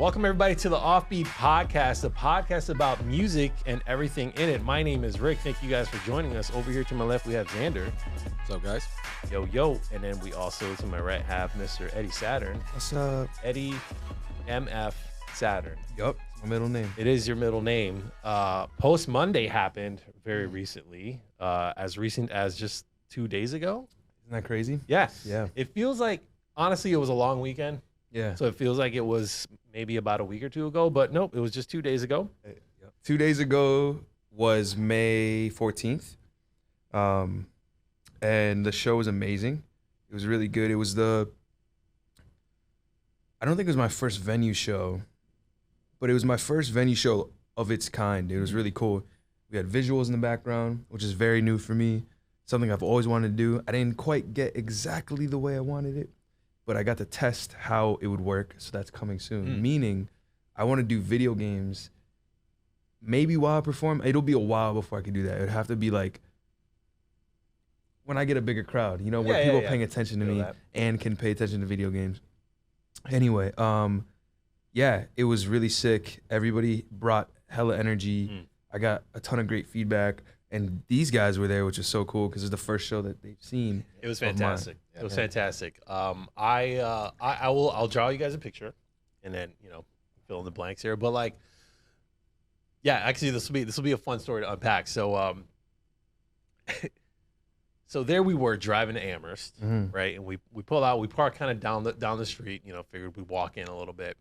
Welcome everybody to the Offbeat Podcast, a podcast about music and everything in it. My name is Rick. Thank you guys for joining us. Over here to my left, we have Xander. What's up, guys? Yo, yo. And then we also, to my right, have Mr. Eddie Saturn. What's up? Eddie MF Saturn. Yup, my middle name. It is your middle name. Post.Monday happened very recently, as recent as just 2 days ago. Isn't that crazy? Yeah. Yeah. It feels like, honestly, it was a long weekend. Yeah. So it feels like it was maybe about a week or two ago, but nope, it was just 2 days ago. 2 days ago was May 14th. And the show was amazing. It was really good. It was I don't think it was my first venue show, but it was my first venue show of its kind. It was really cool. We had visuals in the background, which is very new for me. Something I've always wanted to do. I didn't quite get exactly the way I wanted it, but I got to test how it would work, so that's coming soon. Meaning, I want to do video games, maybe while I perform. It'll be a while before I can do that. It would have to be like when I get a bigger crowd, you know, where people are paying attention to me and can pay attention to video games. Anyway, yeah, it was really sick. Everybody brought hella energy. I got a ton of great feedback. And these guys were there, which is so cool because it's the first show that they've seen. It was fantastic. It was fantastic. I'll draw you guys a picture, and then fill in the blanks here. But like, yeah, actually, this will be a fun story to unpack. So so there we were driving to Amherst, right? And we pull out, we park kind of down the street. Figured we'd walk in a little bit,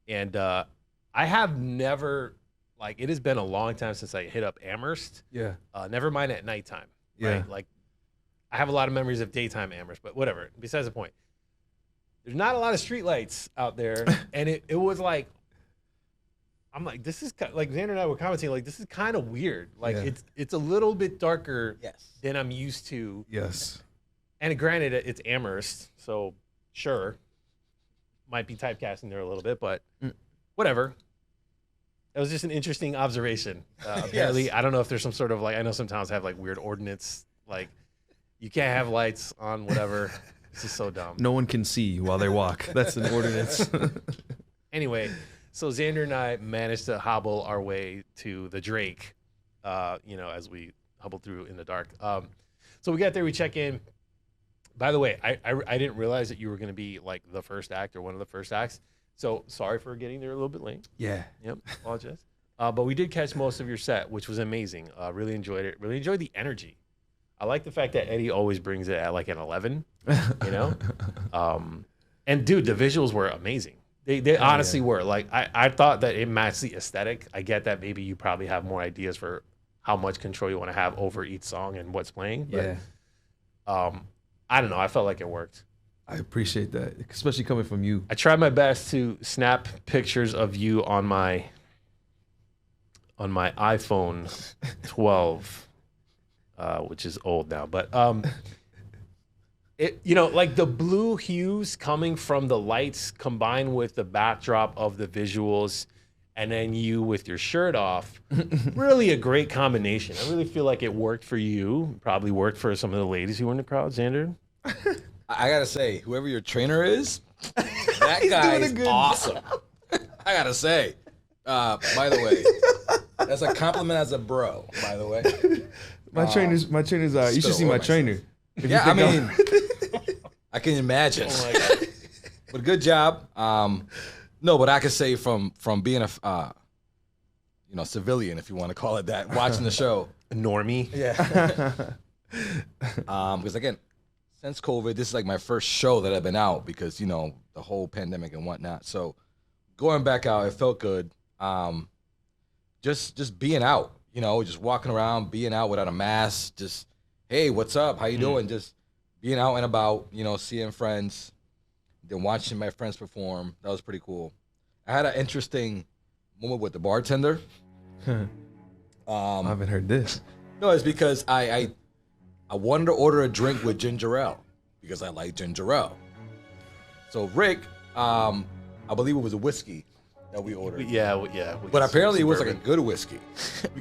and I have never. Like, it has been a long time since I hit up Amherst. Yeah. Never mind at nighttime. Yeah. Right? Like, I have a lot of memories of daytime Amherst, but whatever. Besides the point. There's not a lot of streetlights out there. And it was like, I'm like, this is like Xander and I were commenting, like, this is kind of weird. Like, it's a little bit darker than I'm used to. Yes. And granted, it's Amherst, so sure. Might be typecasting there a little bit, but whatever. It was just an interesting observation. Apparently, I don't know if there's some sort of, like, I know some towns have like weird ordinance, like you can't have lights on, whatever. This is so dumb. No one can see while they walk. That's an ordinance. Anyway, so Xander and I managed to hobble our way to the Drake, as we hobbled through in the dark. So we got there, we check in. By the way, I didn't realize that you were going to be like the first act or one of the first acts. So sorry for getting there a little bit late. Yeah. Yep. Apologize. But we did catch most of your set, which was amazing. Really enjoyed it. Really enjoyed the energy. I like the fact that Eddie always brings it at like an 11, and dude, the visuals were amazing. They honestly were. Like, I thought that it matched the aesthetic. I get that maybe you probably have more ideas for how much control you want to have over each song and what's playing. But, I don't know. I felt like it worked. I appreciate that, especially coming from you. I tried my best to snap pictures of you on my iPhone 12, which is old now. But like the blue hues coming from the lights combined with the backdrop of the visuals, and then you with your shirt off, really a great combination. I really feel like it worked for you. Probably worked for some of the ladies who were in the crowd. Xander? I gotta say, whoever your trainer is, that guy is awesome. I gotta say. By the way, that's a compliment as a bro. By the way, my trainer's. You should see my trainer. Yeah, I mean, I can imagine. Oh my God. But good job. No, but I could say from being a civilian, if you want to call it that, watching the show, normie. Yeah. Because again, since COVID, this is like my first show that I've been out because, the whole pandemic and whatnot. So going back out, it felt good. Just being out, just walking around, being out without a mask, just, hey, what's up? How you doing? Just being out and about, seeing friends, then watching my friends perform. That was pretty cool. I had an interesting moment with the bartender. I haven't heard this. No, it's because I wanted to order a drink with ginger ale because I like ginger ale. So Rick, I believe it was a whiskey that we ordered. Yeah. But apparently it was like a good whiskey.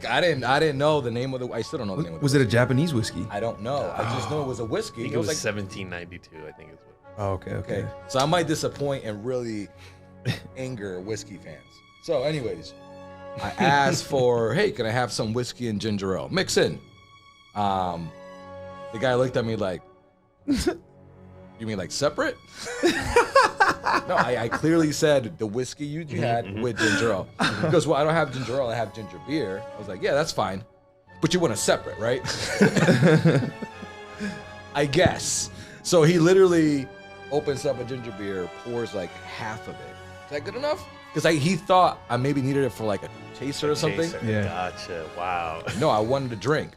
I didn't know the name of the. I still don't know the name of it. Was it a Japanese whiskey? I don't know. I just know it was a whiskey. I think it was like 1792. I think it's what. Oh, okay. So I might disappoint and really anger whiskey fans. So, anyways, I asked for, hey, can I have some whiskey and ginger ale? Mix in. The guy looked at me like, you mean like separate? No, I clearly said the whiskey you had with ginger ale. He goes, well, I don't have ginger ale, I have ginger beer. I was like, yeah, that's fine. But you want a separate, right? I guess. So he literally opens up a ginger beer, pours like half of it. Is that good enough? Because he thought I maybe needed it for like a chaser or something. Yeah. Gotcha. Wow. No, I wanted to drink.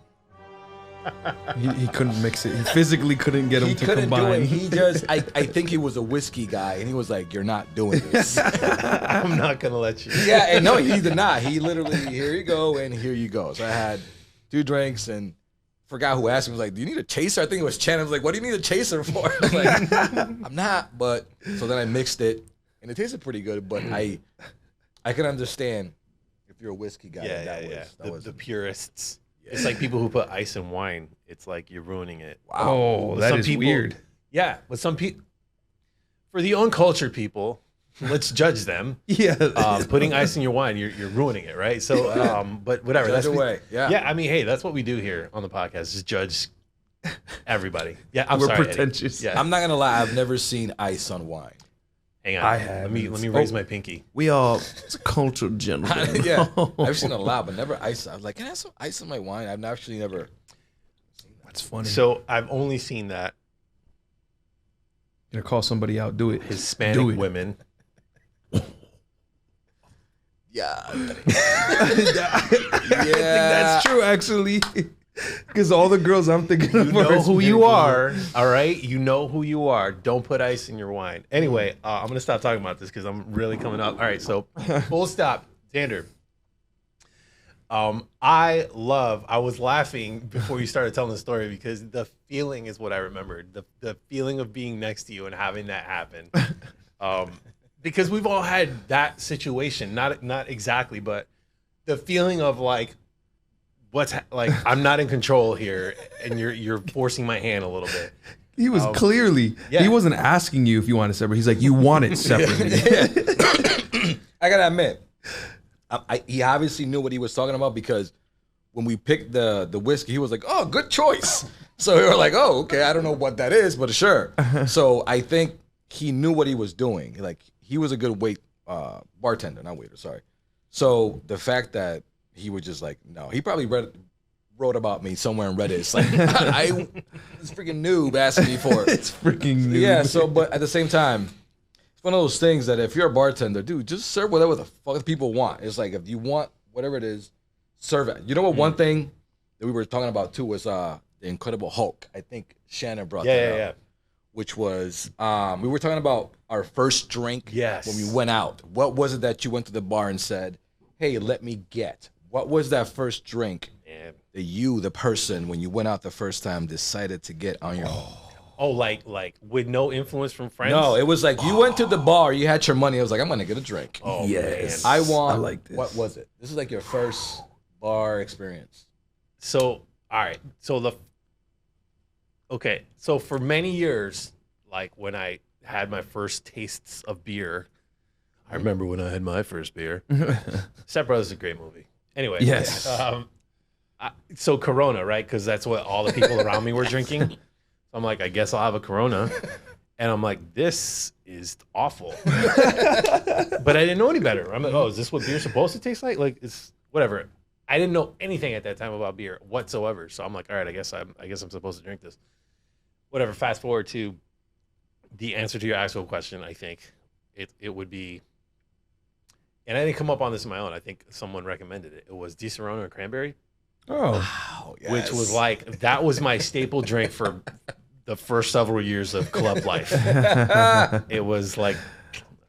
He couldn't mix it. He physically couldn't get him to combine. He just, I think he was a whiskey guy, and he was like, "You're not doing this." I'm not gonna let you. Yeah, and no, he did not. He literally, here you go, and here you go. So I had 2 drinks, and forgot who asked me. Was like, "Do you need a chaser?" I think it was Chen. I was like, "What do you need a chaser for?" I was like, "I'm not." But so then I mixed it, and it tasted pretty good. But I can understand if you're a whiskey guy. Yeah. The purists. Yeah. It's like people who put ice in wine. It's like you're ruining it. Wow. Oh, that is weird. Yeah, but some people, for the uncultured people, let's judge them. Yeah. Putting ice in your wine, you're ruining it, right? So, but whatever. Judge away. Yeah. I mean, hey, that's what we do here on the podcast: is judge everybody. Yeah, we're pretentious. Yeah. I'm not gonna lie. I've never seen ice on wine. Hang on. I have. Let me raise my pinky. We are cultured gentlemen. Yeah, I've seen a lot, but never ice. I was like, can I have some ice in my wine? I've actually never. That's funny. So I've only seen that. Gonna call somebody out. Do it. Hispanic women. Yeah. I think that's true, actually. Because all the girls I'm thinking of know who you are, all right? You know who you are. Don't put ice in your wine. Anyway, I'm going to stop talking about this because I'm really coming up. All right, so full stop. Xander. I was laughing before you started telling the story because the feeling is what I remembered. The feeling of being next to you and having that happen. Because we've all had that situation. Not exactly, but the feeling of like, I'm not in control here, and you're forcing my hand a little bit. He was clearly, he wasn't asking you if you want it separate. He's like, you want it separately. I gotta admit, he obviously knew what he was talking about because when we picked the whiskey, he was like, "Oh, good choice." So we were like, "Oh, okay, I don't know what that is, but sure." So I think he knew what he was doing. Like he was a good bartender, not waiter. Sorry. So the fact that he was just like, no. He probably wrote about me somewhere in Reddit. It's like, this freaking noob asking me for it. It's freaking noob. Yeah, so, but at the same time, it's one of those things that if you're a bartender, dude, just serve whatever the fuck people want. It's like, if you want whatever it is, serve it. You know what, one thing that we were talking about, too, was the Incredible Hulk. I think Shannon brought that up. Yeah. Which was, we were talking about our first drink when we went out. What was it that you went to the bar and said, hey, let me get? What was that first drink that you, the person, when you went out the first time, decided to get on your own? Oh, like with no influence from friends? No, it was like you went to the bar, you had your money. I was like, I'm gonna get a drink. Oh, yes. Man. I like this. What was it? This is like your first bar experience. So, all right. So so for many years, like when I had my first tastes of beer, I remember when I had my first beer. Step Brothers is a great movie. Anyway, yes. So Corona, right? Because that's what all the people around me were drinking. So I'm like, I guess I'll have a Corona. And I'm like, this is awful. But I didn't know any better. I'm like, oh, is this what beer's supposed to taste like? Like, it's whatever. I didn't know anything at that time about beer whatsoever. So I'm like, all right, I guess I'm supposed to drink this. Whatever. Fast forward to the answer to your actual question. I think it would be. And I didn't come up on this on my own. I think someone recommended it. It was Di-Serrano and cranberry. Oh, wow, yes. Which was like, that was my staple drink for the first several years of club life. It was like,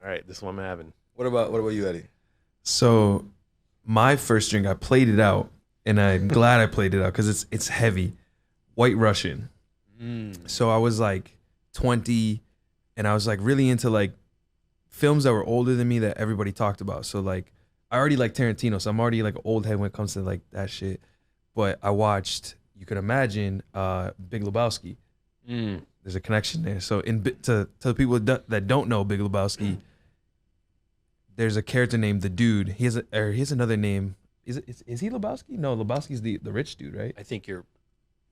all right, this is what I'm having. What about you, Eddie? So my first drink, I played it out, and I'm glad I played it out because it's heavy. White Russian. So I was like 20, and I was like really into like films that were older than me that everybody talked about. So like I already like Tarantino, so I'm already like an old head when it comes to like that shit. But I watched, you can imagine, Big Lebowski. There's a connection there. So to the people that don't know Big Lebowski, there's a character named the Dude. He has another name. Is he Lebowski? No, Lebowski's the rich dude, right? I think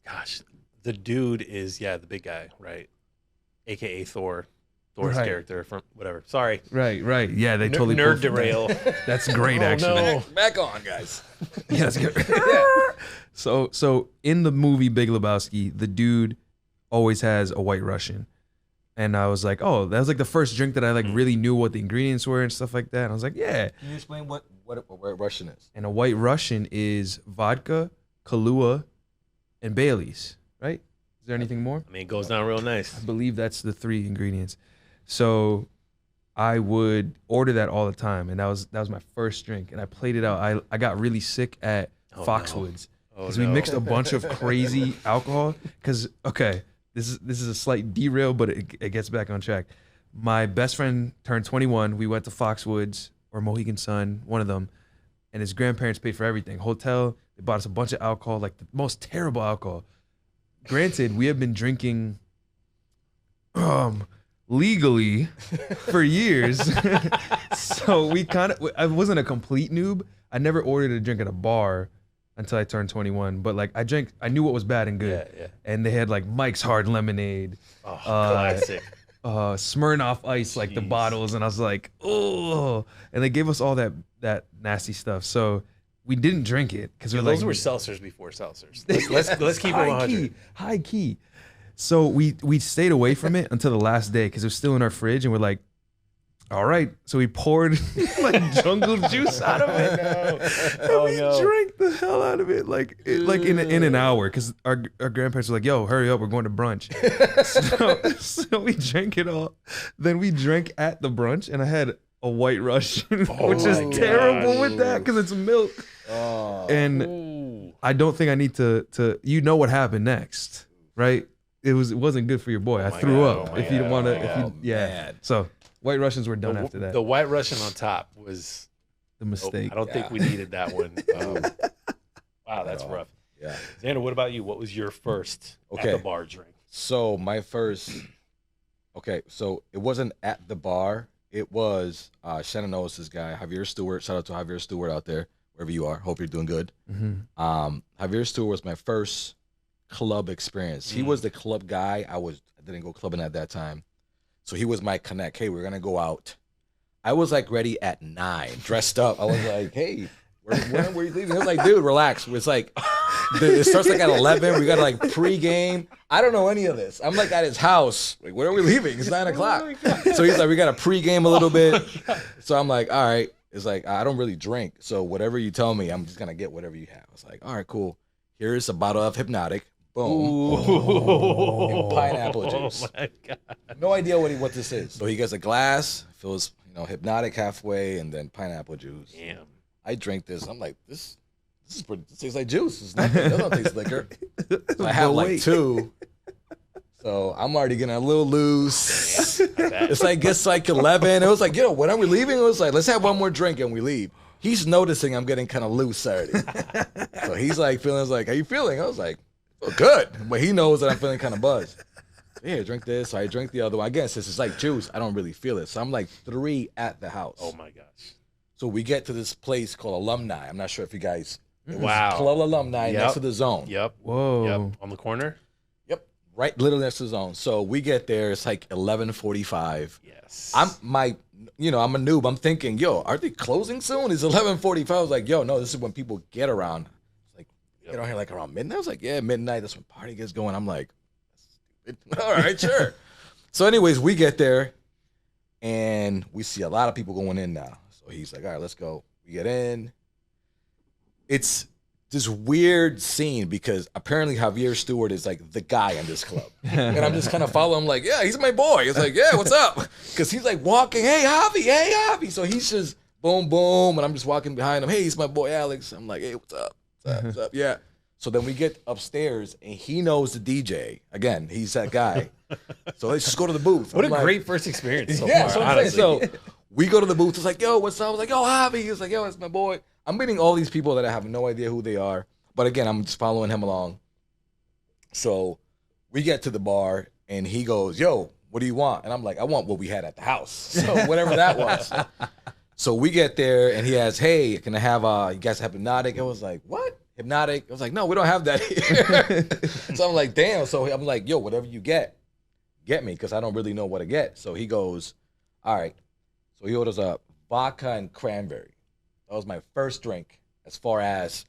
gosh, the Dude is the big guy, right? AKA Thor's Right. character from whatever. Sorry. Right. Yeah, they totally nerd pulled from that. derail. That's great, actually. No. Back on, guys. Yeah, that's good. So in the movie Big Lebowski, the Dude always has a White Russian. And I was like, oh, that was like the first drink that I like really knew what the ingredients were and stuff like that. And I was like, yeah. Can you explain what White Russian is? And a White Russian is vodka, Kahlua, and Bailey's, right? Is there anything more? I mean, it goes down real nice. I believe that's the 3 ingredients. So I would order that all the time, and that was my first drink. And I played it out. I got really sick at Foxwoods because we mixed a bunch of crazy alcohol. Because this is a slight derail, but it gets back on track. My best friend turned 21. We went to Foxwoods or Mohegan Sun, one of them, and his grandparents paid for everything. Hotel, they bought us a bunch of alcohol, like the most terrible alcohol. Granted, we have been drinking legally for years. So I wasn't a complete noob. I never ordered a drink at a bar until I turned 21. But like I knew what was bad and good. Yeah. And they had like Mike's Hard Lemonade. Classic. Smirnoff Ice, like the bottles, and I was like, oh, and they gave us all that nasty stuff. So we didn't drink it because Those were seltzers before seltzers. Let's keep it 100. High key. So we stayed away from it until the last day because it was still in our fridge, and we're like, all right. So we poured like jungle juice out of it, and we drank the hell out of it, like in an hour, because our grandparents were like, "Yo, hurry up, we're going to brunch." so we drank it all. Then we drank at the brunch, and I had a White Russian, which is terrible with that because it's milk. And I don't think I need to. You know what happened next, right? It wasn't good for your boy. I threw up. If you didn't want to, So White Russians were done after that. The White Russian on top was the mistake. I don't think we needed that one. Wow, that's rough. Yeah. Xander, what about you? What was your first at the bar drink? So my first, so it wasn't at the bar. It was, Shannon knows this guy, Javier Stewart. Shout out to Javier Stewart out there, wherever you are. Hope you're doing good. Mm-hmm. Javier Stewart was my first club experience. He was the club guy. I didn't go clubbing at that time. So he was my connect. Hey, we're going to go out. I was like ready at 9, dressed up. I was like, hey, when were you leaving? He was like, dude, relax. It's like, it starts like at 11. We got to like pregame. I don't know any of this. I'm like at his house. Like, when are we leaving? It's 9 o'clock. So he's like, we got to pregame a little bit. So I'm like, all right. It's like, I don't really drink. So whatever you tell me, I'm just going to get whatever you have. I was like, all right, cool. Here's a bottle of Hypnotic. Boom. And pineapple juice. Oh my God. No idea what this is. So he gets a glass, fills Hypnotic halfway, and then pineapple juice. Damn. I drink this. I'm like, this tastes like juice. It's nothing. It doesn't taste liquor. So I have like 2. So I'm already getting a little loose. It's like gets like 11. It was like, when are we leaving? It was like, let's have one more drink and we leave. He's noticing I'm getting kind of loose already. So he's like feeling like, how you feeling? I was like, oh, good. But he knows that I'm feeling kind of buzzed. So, yeah, drink this. So I drink the other one. I guess it's like juice. I don't really feel it. So I'm like 3 at the house. Oh my gosh. So we get to this place called Alumni. I'm not sure if you guys. Wow. Club Alumni next to the Zone. Yep. Whoa. Yep. On the corner. Yep. Right, literally next to the Zone. So we get there. It's like 11:45. Yes. I'm a noob. I'm thinking, are they closing soon? It's 11:45. I was like, no, this is when people get around. It's like, get on here like around midnight. I was like, yeah, midnight. That's when party gets going. I'm like, all right, sure. So anyways, we get there and we see a lot of people going in now. So he's like, all right, let's go. We get in. It's this weird scene because apparently Javier Stewart is like the guy in this club. And I'm just kind of following him like, yeah, he's my boy. It's like, yeah, what's up? Because he's like walking, hey, Javi. So he's just boom, boom. And I'm just walking behind him. Hey, he's my boy, Alex. I'm like, hey, what's up? What's up? Yeah. So then we get upstairs and he knows the DJ. Again, he's that guy. So let's just go to the booth. What a great first experience so yeah, far, honestly. So we go to the booth. It's like, yo, what's up? I was like, yo, Javi. He was like, yo, it's my boy. I'm meeting all these people that I have no idea who they are. But again, I'm just following him along. So we get to the bar and he goes, yo, what do you want? And I'm like, I want what we had at the house. So whatever that was. So we get there and he has, hey, can I have you guys have hypnotic? I was like, what? Hypnotic? I was like, no, we don't have that here. So I'm like, damn. So I'm like, yo, whatever you get me, because I don't really know what to get. So he goes, all right. So he orders a vodka and cranberry. That was my first drink as far as,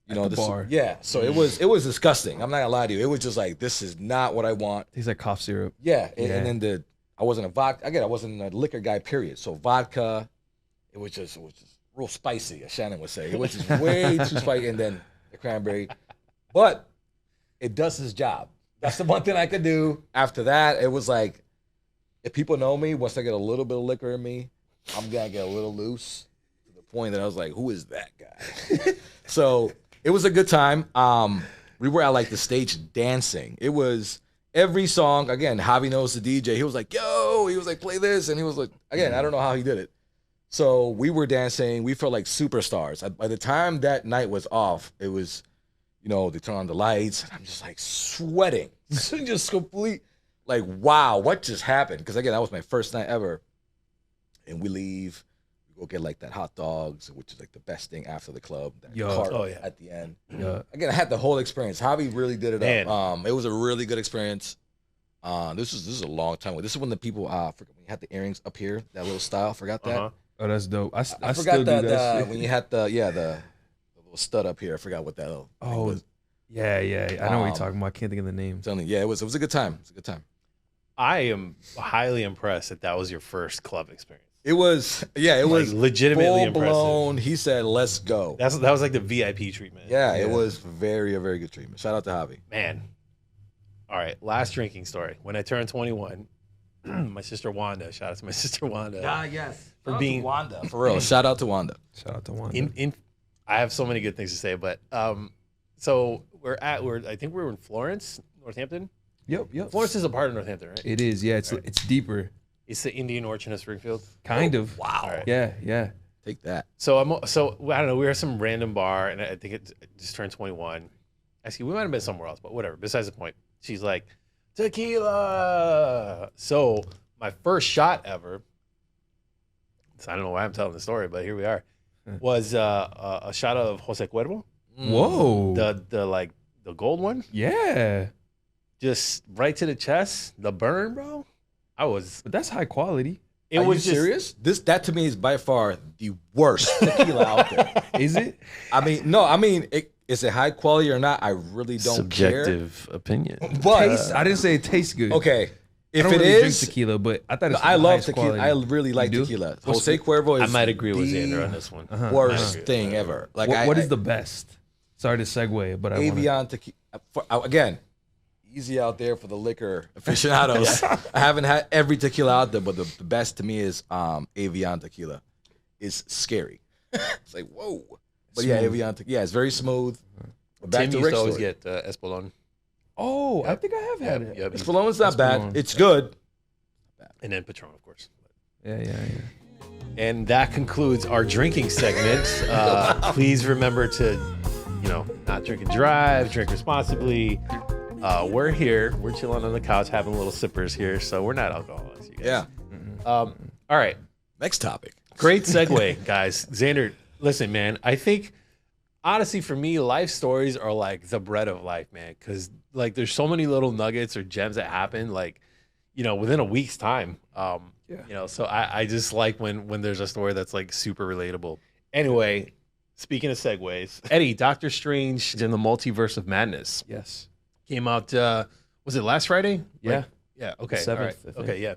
you know, the bar. Yeah. So it was disgusting. I'm not gonna lie to you. It was just like, this is not what I want. Tastes like cough syrup. Yeah. And then I wasn't I wasn't a liquor guy, period. So vodka, it was just real spicy, as Shannon would say. It was just way too spicy. And then the cranberry. But it does its job. That's the one thing I could do. After that, it was like, if people know me, once I get a little bit of liquor in me, I'm going to get a little loose to the point that I was like, who is that guy? So it was a good time. We were at like the stage dancing. It was every song. Again, Javi knows the DJ. He was like, yo, he was like, play this. And he was like, again, I don't know how he did it. So we were dancing. We felt like superstars. By the time that night was off, it was, you know, they turn on the lights. And I'm just like sweating. Just complete, like, wow, what just happened? Because again, that was my first night ever. And we leave. We go get like that hot dogs, which is like the best thing after the club. That cart at the end. Yeah. Again, I had the whole experience. Javi really did it up. It was a really good experience. This is a long time ago. This is when the people forgot when you had the earrings up here, that little style. Forgot that. Oh, that's dope. I forgot still do that shit. when you had the little stud up here. I forgot what that thing was. Yeah. I know what you're talking about. I can't think of the name. I'm telling you, it was a good time. It was a good time. I am highly impressed that was your first club experience. It was, it was legitimately full blown. He said, "Let's go." That was like the VIP treatment. Yeah, it was a very good treatment. Shout out to Javi. Man. All right, last drinking story. When I turned 21, my sister Wanda, shout out to my sister Wanda. Yes. For being Wanda. For real. Shout out to Wanda. Shout out to Wanda. I have so many good things to say, but so I think we were in Florence, Northampton. Yep. Florence is a part of Northampton, right? It is, yeah. It's deeper. It's the Indian Orchard of Springfield. Kind of. Wow. Right. Yeah. Take that. So I don't know. We were at some random bar, and I think it just turned 21. Actually, we might have been somewhere else, but whatever. Besides the point. She's like, tequila. So my first shot ever. So I don't know why I'm telling the story, but here we are. Was a shot of Jose Cuervo. Whoa. The gold one. Yeah. Just right to the chest. The burn, bro. But that's high quality. Are you serious? That to me is by far the worst tequila out there. Is it? Is it high quality or not? I really don't Subjective opinion. But I didn't say it tastes good. Okay. If I don't it really is drink tequila, but I thought I love tequila. Quality. I really like tequila. Jose Cuervo is I might agree with Xander on this one. Worst thing ever. Like what is the best? Sorry to segue, but Avion tequila. Again, easy out there for the liquor aficionados. I haven't had every tequila out there, but the best to me is Avion tequila. It's scary. It's like, whoa. But yeah, Avion tequila. Yeah, it's very smooth. Tim used to always get Espolon. Oh, I think I have had it. Yep. Espolon's not bad. It's good. And then Patron, of course. Yeah. And that concludes our drinking segment. Please remember to, not drink and drive, drink responsibly. We're here. We're chilling on the couch, having little sippers here, so we're not alcoholics, you guys. Yeah. All right. Next topic. Great segue, guys. Xander, listen, man. I think, honestly, for me, life stories are like the bread of life, man. Because, like, there's so many little nuggets or gems that happen, like, within a week's time. So I just like when there's a story that's, like, super relatable. Anyway, speaking of segues, Eddie, Doctor Strange in the Multiverse of Madness. Yes. Came out, was it last Friday? Yeah. Yeah, okay. The 7th, all right. I think. Okay, yeah.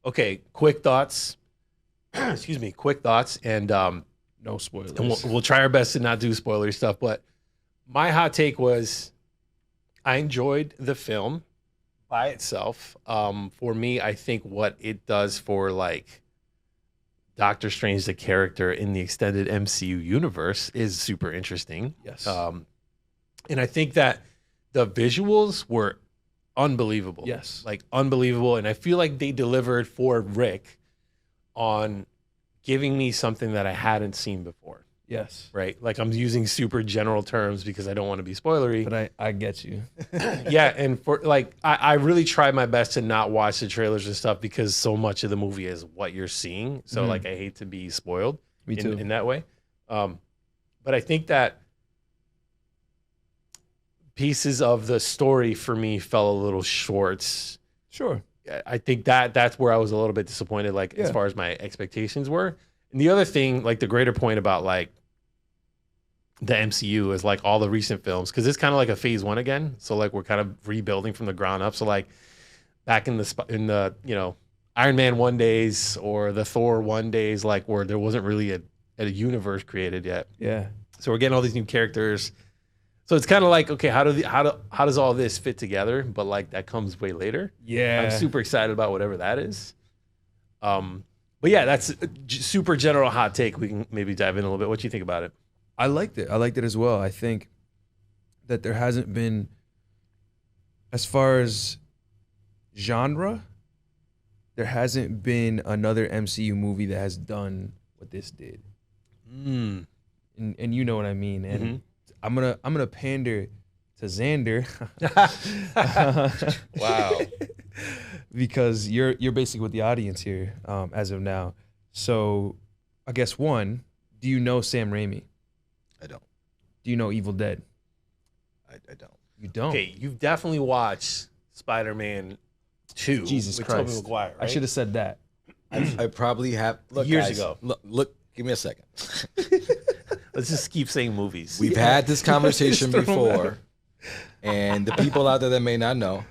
Okay, quick thoughts. Excuse me, quick thoughts. And no spoilers. and we'll try our best to not do spoilery stuff. But my hot take was I enjoyed the film by itself. For me, I think what it does for, like, Doctor Strange, the character in the extended MCU universe, is super interesting. Yes. And I think that the visuals were unbelievable. Yes. Like, unbelievable. And I feel like they delivered for Rick on giving me something that I hadn't seen before. Yes. right? Like I'm using super general terms because I don't want to be spoilery. But I get you. Yeah, and for like I really try my best to not watch the trailers and stuff because so much of the movie is what you're seeing. So like I hate to be spoiled Me too. in that way. But I think that pieces of the story for me fell a little short. Sure. I think that's where I was a little bit disappointed, like as far as my expectations were. And the other thing, like the greater point about like the MCU is like all the recent films, because it's kind of like a phase one again. So like we're kind of rebuilding from the ground up. So like back in the you know, Iron Man 1 days or the Thor 1 days, like where there wasn't really a universe created yet. Yeah. So we're getting all these new characters. So it's kind of like, okay, how does all this fit together? But like that comes way later. Yeah. I'm super excited about whatever that is. But yeah, that's a super general hot take. We can maybe dive in a little bit. What do you think about it? I liked it. I liked it as well. I think that there hasn't been, as far as genre, there hasn't been another MCU movie that has done what this did. And you know what I mean. And I'm gonna pander to Xander. Wow. Because you're basically with the audience here as of now. So I guess one, do you know Sam Raimi? I don't. Do you know Evil Dead? I don't. You don't. Okay, you've definitely watched Spider-Man 2 Jesus with Christ. Tobey Maguire, right? I should have said that. I probably have. Look, Years guys, ago. Look, give me a second. Let's just keep saying movies. We've had this conversation before, and the people out there that may not know,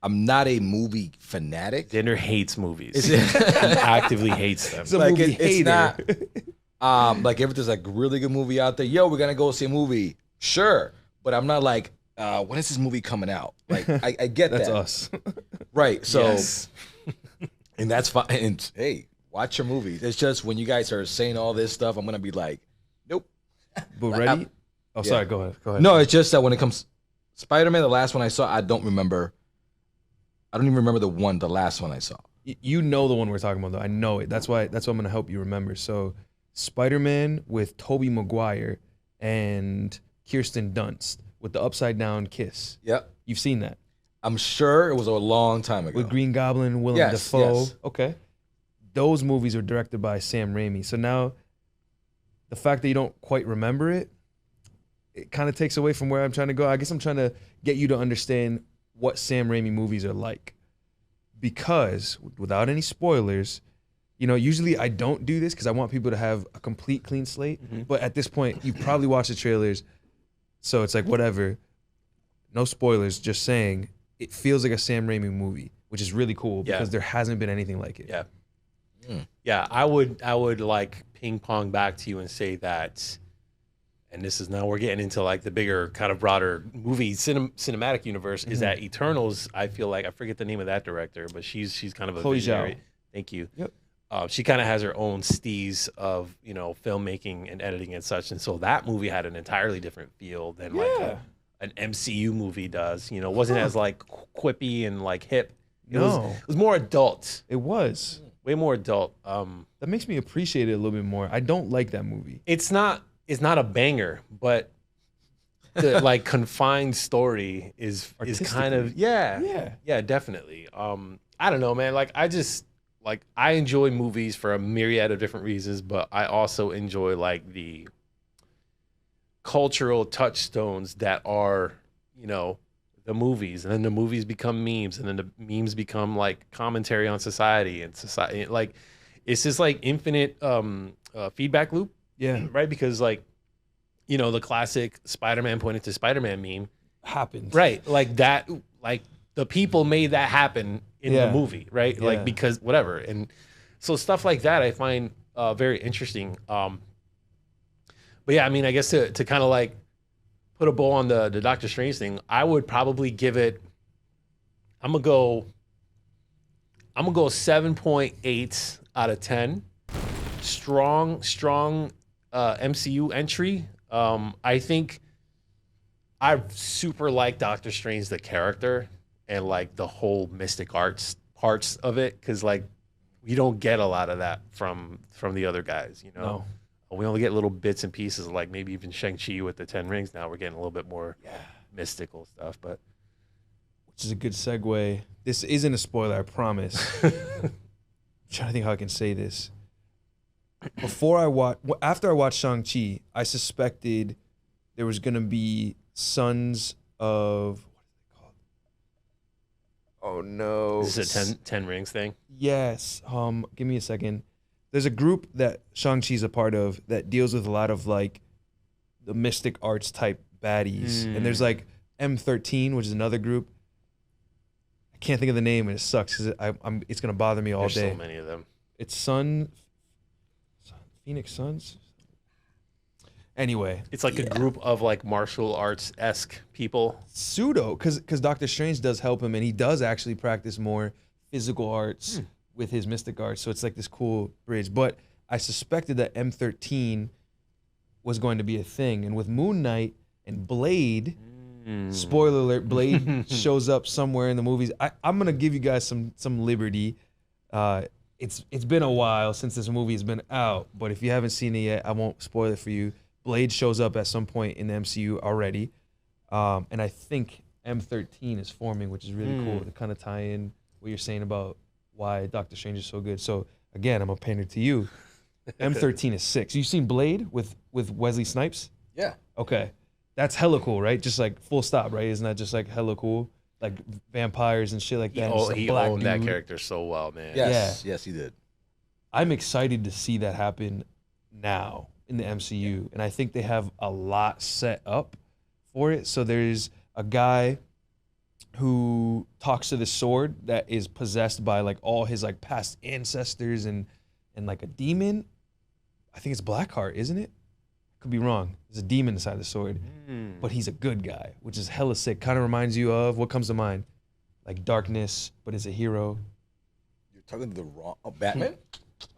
I'm not a movie fanatic. Xander hates movies. He actively hates them. So- movie hater. It's not like if there's like a really good movie out there, yo, we're gonna go see a movie. Sure. But I'm not like, when is this movie coming out? Like I get That's that. us. Right. So Yes. and that's fine. And hey, watch your movies. It's just when you guys are saying all this stuff, I'm gonna be like, nope. But Like, ready? Oh, sorry. Go ahead. No, it's just that when it comes Spider-Man, the last one I saw, I don't remember. I don't even remember the last one I saw. You know the one we're talking about, though. I know it. That's why I'm gonna help you remember. So, Spider-Man with Tobey Maguire and Kirsten Dunst with the upside down kiss. Yep. You've seen that I'm sure it was a long time ago. with Green Goblin, Willem Yes, Dafoe. yes. Okay, those movies are directed by Sam Raimi. So now, the fact that you don't quite remember it, it kind of takes away from where I'm trying to go. I guess I'm trying to get you to understand what Sam Raimi movies are like, because without any spoilers, you know, usually I don't do this because I want people to have a complete clean slate. But at this point, you probably watched the trailers, so it's like whatever. No spoilers, just saying it feels like a Sam Raimi movie, which is really cool because there hasn't been anything like it. Yeah. Yeah, I would like ping pong back to you and say that, and this is now we're getting into like the bigger kind of broader movie cinematic universe, is that Eternals, I feel like, I forget the name of that director, but she's kind of a Chloe visionary. Zhao. Thank you. Yep. She kind of has her own steez of, you know, filmmaking and editing and such, and so that movie had an entirely different feel than like an MCU movie does. You know, it wasn't as like quippy and like hip. It was more adult. It was. Way more adult. That makes me appreciate it a little bit more. I don't like that movie. It's not a banger, but the like confined story is kind of yeah, definitely. I don't know, man. Like I enjoy movies for a myriad of different reasons, but I also enjoy like the cultural touchstones that are, you know, the movies, and then the movies become memes, and then the memes become like commentary on society, and society, like it's just like infinite feedback loop. Yeah. Right? Because like, you know, the classic Spider-Man pointed to Spider-Man meme Happened. right? Like that, like the people made that happen in the movie, right? Like because whatever, and so stuff like that I find very interesting. But yeah, I mean, I guess to kind of like put a bow on the Doctor Strange thing, I would probably give it. I'm gonna go 7.8 out of 10. Strong MCU entry. I think I super like Doctor Strange the character and like the whole mystic arts parts of it, because like we don't get a lot of that from the other guys, you know. We only get little bits and pieces, like maybe even Shang-Chi with the 10 rings. Now we're getting a little bit more mystical stuff, but which is a good segue. This isn't a spoiler, I promise. I'm trying to think how I can say this. After I watched Shang-Chi, I suspected there was gonna be Sons of, what is it called? Oh no. This is a 10 rings thing? Yes. Give me a second. There's a group that Shang-Chi's a part of that deals with a lot of like the mystic arts type baddies. And there's like M13, which is another group. I can't think of the name, and it sucks because it's gonna bother me all There's day. so many of them. It's Phoenix Suns. Anyway, It's like a group of like martial arts-esque people. pseudo, because Dr. Strange does help him, and he does actually practice more physical arts with his mystic arts. So it's like this cool bridge. But I suspected that M13 was going to be a thing, and with Moon Knight and Blade. Spoiler alert: Blade shows up somewhere in the movies. I'm gonna give you guys some liberty. It's been a while since this movie has been out, but if you haven't seen it yet, I won't spoil it for you. Blade shows up at some point in the MCU already, and I think M13 is forming, which is really cool to kind of tie in what you're saying about why Doctor Strange is so good. So again, I'm a pander to you. M13 is 6. You seen Blade with Wesley Snipes? Yeah. Okay. That's hella cool, right? Just like full stop, right? Isn't that just like hella cool? Like vampires and shit like that. He owned that character so well, man. Yes, yes, he did. I'm excited to see that happen now in the MCU. And I think they have a lot set up for it. So there's a guy who talks to the sword that is possessed by like all his like past ancestors and like a demon. I think it's Blackheart, isn't it? Could be wrong. There's a demon inside the sword, but he's a good guy, which is hella sick. Kind of reminds you of, what comes to mind? Like Darkness, but it's a hero. You're talking to the wrong Batman?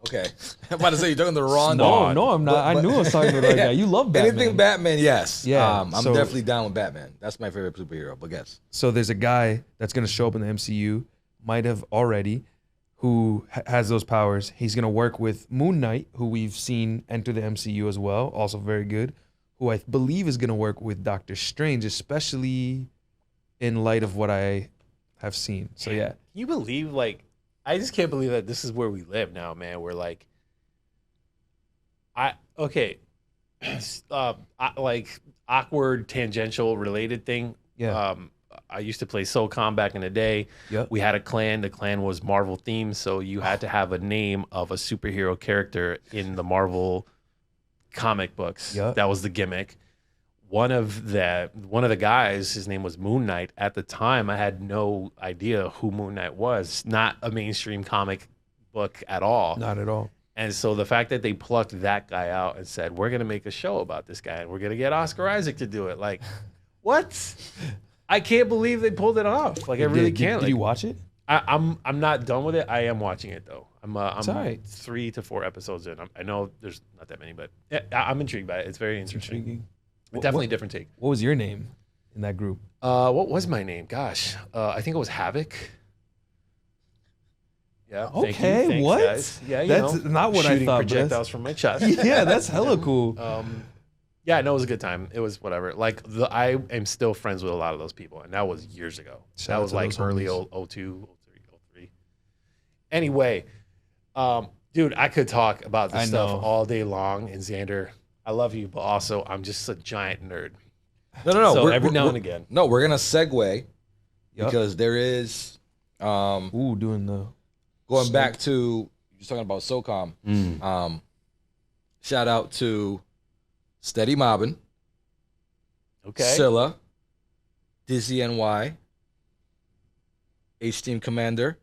Okay. I'm about to say you're talking to the wrong guy. No, I'm not. I knew I was talking to the right guy. You love Batman. Anything Batman, yes. Yeah, I'm definitely down with Batman. That's my favorite superhero, but yes. So there's a guy that's going to show up in the MCU, might have already, who has those powers. He's going to work with Moon Knight, who we've seen enter the MCU as well, also very good, who I believe is going to work with Doctor Strange, especially in light of what I have seen. So yeah. You believe, like, I just can't believe that this is where we live now, man. We're like, like awkward tangential related thing. Yeah. I used to play SOCOM back in the day. Yep. We had a clan. The clan was Marvel themed, so you had to have a name of a superhero character in the Marvel comic books. Yep. That was the gimmick. One of the guys, his name was Moon Knight. At the time, I had no idea who Moon Knight was. Not a mainstream comic book at all. Not at all. And so the fact that they plucked that guy out and said, we're going to make a show about this guy and we're going to get Oscar Isaac to do it. Like, what? I can't believe they pulled it off. Like, I really can't. Did you watch it? I'm not done with it. I am watching it, though. I'm all right. 3 to 4 episodes in. I know there's not that many, but yeah, I'm intrigued by it. It's very interesting. Intriguing. Definitely a different take. What was your name in that group? What was my name? Gosh, I think it was Havoc. Yeah. Okay. Thanks, What? Guys. Yeah. That's not what I shooting thought. Projectiles from my chest. Yeah, that's hella cool. Yeah, no, it was a good time. It was whatever. Like I am still friends with a lot of those people, and that was years ago. Shout out that was to like those early homies. 02, 03. Anyway, dude, I could talk about this stuff all day long. And Xander, I love you, but also I'm just a giant nerd. No. So every now and again. No, we're gonna segue Yep. because there is doing the going back to you're talking about SOCOM. Shout out to Steady Mobbin, Okay. Scylla, Dizzy NY, H Team Commander,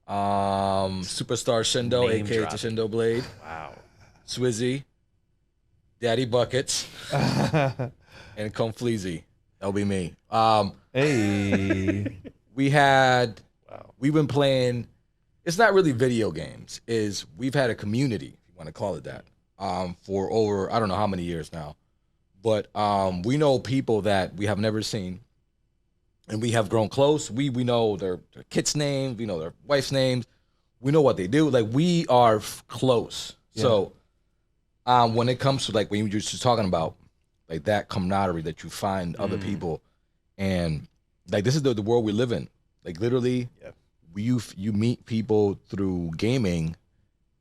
Superstar Shindo, Name aka dropping. Shindo Blade, Wow. Swizzy, Daddy Buckets, and Come Fleazy. That'll be me. hey. We've been playing, it's not really video games, we've had a community, if you want to call it that, for over, I don't know how many years now. But we know people that we have never seen, and we have grown close. We know their kids' names, we know their wife's names, we know what they do. Like, we are close. Yeah. So When it comes to like when you were just talking about like that camaraderie that you find other people, and like this is the world we live in. Like literally, you meet people through gaming,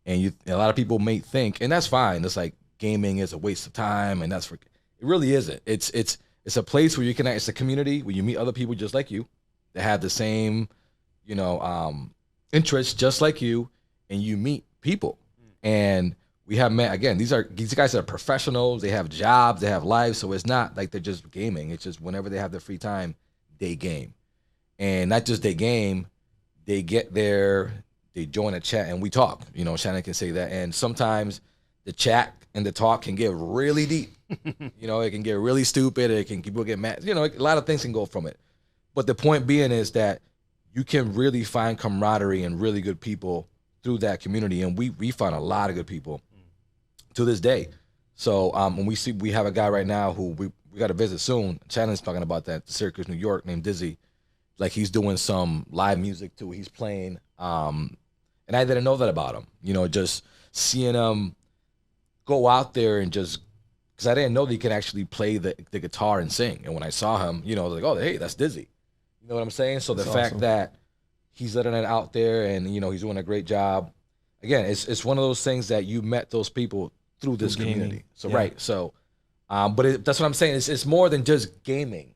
and a lot of people may think, and that's fine. It's like gaming is a waste of time, and it really isn't. It's a place where you can. It's a community where you meet other people just like you that have the same, interests just like you, and you meet people. And we have met again. These guys are professionals. They have jobs. They have lives. So it's not like they're just gaming. It's just whenever they have their free time, they game, and not just they game. They get there. They join a chat and we talk. Shannon can say that. And sometimes the chat and the talk can get really deep. It can get really stupid. People get mad. A lot of things can go from it. But the point being is that you can really find camaraderie and really good people through that community. And we find a lot of good people to this day. So when we have a guy right now who we got to visit soon. Shannon's talking about that, Syracuse, New York, named Dizzy. Like he's doing some live music too. He's playing. And I didn't know that about him. Just seeing him go out there and just, because I didn't know that he could actually play the guitar and sing. And when I saw him, I was like, oh, hey, that's Dizzy. You know what I'm saying? So the fact that he's letting it out there and, he's doing a great job. Again, it's one of those things that you met those people through this community. So, right. So, but that's what I'm saying. It's more than just gaming.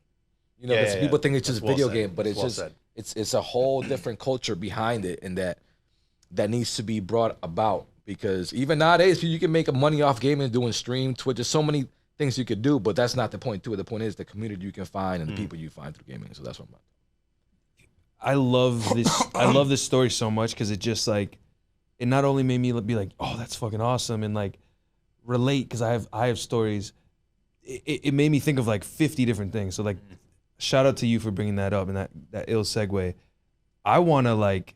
People think it's just video game, but it's just, it's a whole different culture behind it, and that needs to be brought about, because even nowadays you can make money off gaming, doing stream, Twitch. There's so many things you could do, but that's not the point to it. The point is the community you can find and the people you find through gaming. So that's what I'm about. I love this. I love this story so much because it just like, it not only made me be like, oh, that's fucking awesome, and like relate, because I have stories. It made me think of like 50 different things. So like, shout out to you for bringing that up and that ill segue. I want to like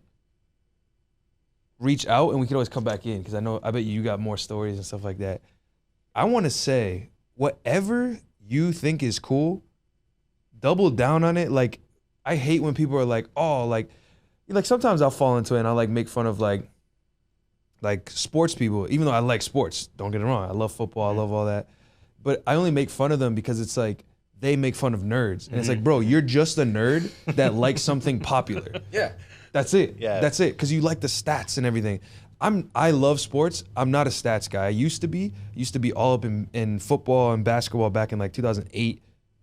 reach out, and we can always come back in, because I bet you got more stories and stuff like that. I want to say, whatever you think is cool, double down on it. Like, I hate when people are like, oh, like sometimes I'll fall into it and I'll like make fun of like sports people, even though I like sports. Don't get it wrong. I love football. I love all that. But I only make fun of them because it's like, they make fun of nerds. And it's like, bro, you're just a nerd that likes something popular. Yeah. That's it. Yeah. That's it. Because you like the stats and everything. I love sports. I'm not a stats guy. I used to be all up in football and basketball back in like 2008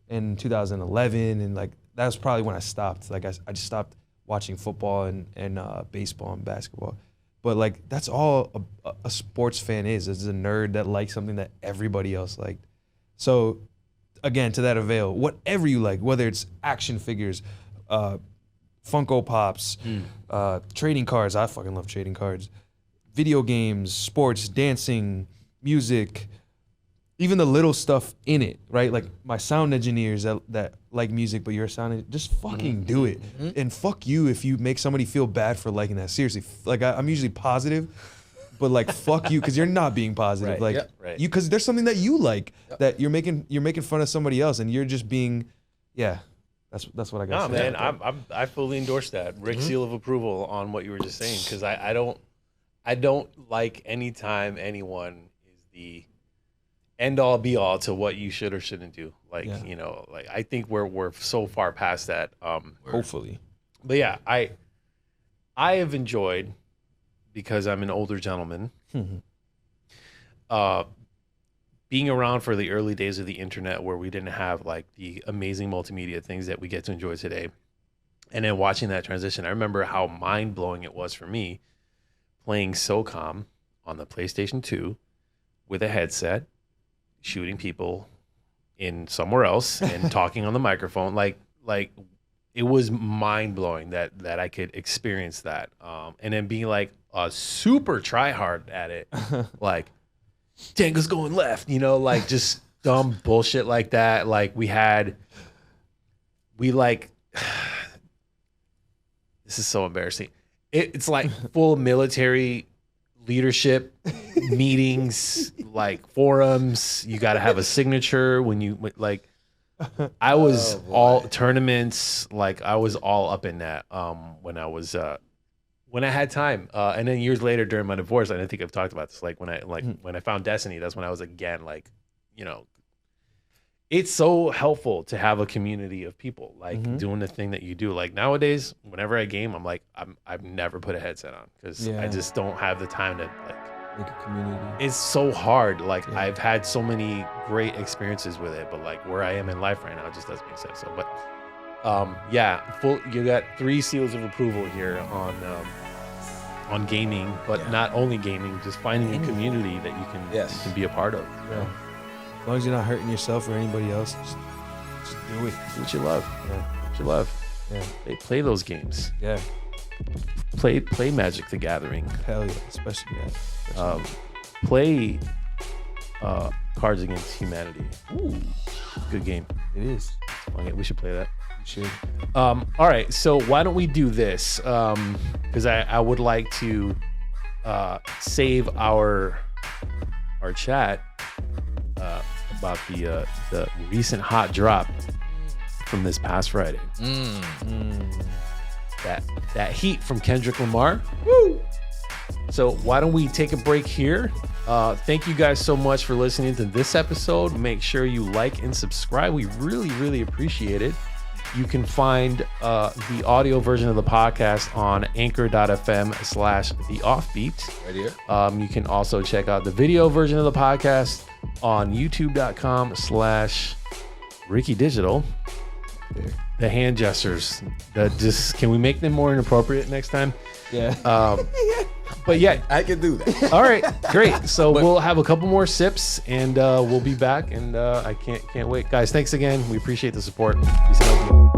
and 2011. And like, that was probably when I stopped. Like I just stopped watching football and baseball and basketball. But like, that's all a sports fan is a nerd that likes something that everybody else liked. So again, to that avail, whatever you like, whether it's action figures, Funko Pops, trading cards. I fucking love trading cards. Video games, sports, dancing, music, even the little stuff in it, right? Like my sound engineers that like music, but you're a sound engineer, just fucking do it. And fuck you if you make somebody feel bad for liking that. Seriously, like I'm usually positive, but like fuck you, because you're not being positive. Right. Like you, because there's something that you like that you're making fun of somebody else, and you're just being, that's what I got. No, man, I fully endorse that. Rick seal of approval on what you were just saying, because I don't like any time anyone is the end all be all to what you should or shouldn't do. Like like I think we're so far past that. Hopefully, but yeah, I have enjoyed, because I'm an older gentleman, being around for the early days of the internet, where we didn't have like the amazing multimedia things that we get to enjoy today, and then watching that transition. I remember how mind blowing it was for me playing SOCOM on the PlayStation 2 with a headset, shooting people in somewhere else and talking on the microphone. Like it was mind blowing that I could experience that. And then being like a super try hard at it, like Tango's going left, like just dumb bullshit like that. Like this is so embarrassing. It's like full military leadership meetings, like forums. You got to have a signature when you like. I was all tournaments, like I was all up in that when I was when I had time, and then years later during my divorce, I think I've talked about this. Like when I found Destiny, that's when I was again like, you know, it's so helpful to have a community of people like doing the thing that you do. Like nowadays, whenever I game, I'm like, I've never put a headset on because I just don't have the time to like a community. It's so hard. Like I've had so many great experiences with it, but like where I am in life right now, it just doesn't make sense. So, but you got 3 seals of approval here on gaming, but not only gaming, just finding a community that you can be a part of. Yeah. As long as you're not hurting yourself or anybody else, just do it. Do what you love. Yeah. What you love. Yeah. They play those games. Yeah. Play Magic the Gathering. Hell yeah, especially that. Play Cards Against Humanity. Ooh, good game. It is. We should play that. We should. All right, so why don't we do this? Because I would like to save our chat about the recent hot drop from this past Friday. That heat from Kendrick Lamar. Woo! So why don't we take a break here? Thank you guys so much for listening to this episode. Make sure you like and subscribe. We really, really appreciate it. You can find the audio version of the podcast on anchor.fm/theoffbeat. Right here. You can also check out the video version of the podcast on youtube.com/Ricky Digital. The hand gestures. Can we make them more inappropriate next time? Yeah. But yeah, I can do that. all right, great. So we'll have a couple more sips, and we'll be back. And I can't wait, guys. Thanks again. We appreciate the support. Peace out.